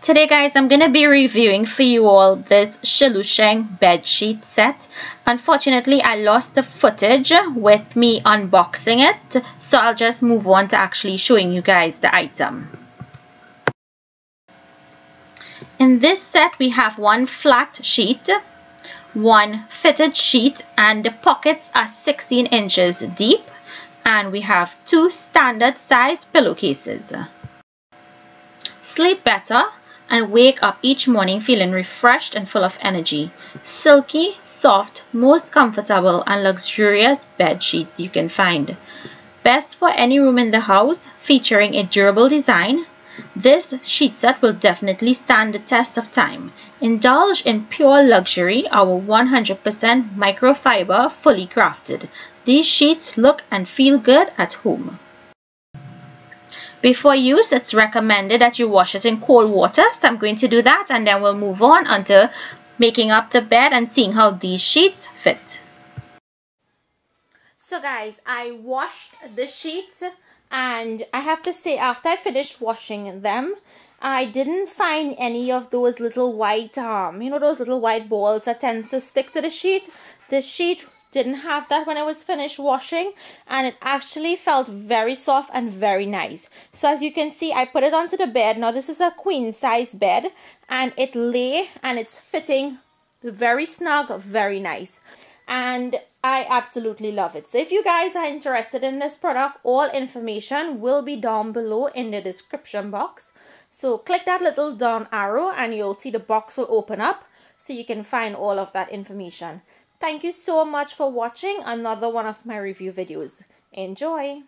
Today guys, I'm going to be reviewing for you all this Shilucheng Bed Sheet Set. Unfortunately, I lost the footage with me unboxing it, so I'll just move on to actually showing you guys the item. In this set, we have one flat sheet, one fitted sheet, and the pockets are 16 inches deep, and we have two standard size pillowcases. Sleep better and wake up each morning feeling refreshed and full of energy. Silky, soft, most comfortable and luxurious bed sheets you can find. Best for any room in the house, featuring a durable design. This sheet set will definitely stand the test of time. Indulge in pure luxury, our 100% microfiber, fully crafted. These sheets look and feel good at home. Before use, it's recommended that you wash it in cold water, so I'm going to do that, and then we'll move on onto making up the bed and seeing how these sheets fit. So guys, I washed the sheets, and I have to say, after I finished washing them, I didn't find any of those little white, those little white balls that tend to stick to the sheet. The sheet didn't have that when I was finished washing, and it actually felt very soft and very nice. So as you can see, I put it onto the bed. Now this is a queen size bed, and it lay and it's fitting very snug, very nice, and I absolutely love it. So if you guys are interested in this product, all information will be down below in the description box. So click that little down arrow and you'll see the box will open up so you can find all of that information. Thank you so much for watching another one of my review videos. Enjoy!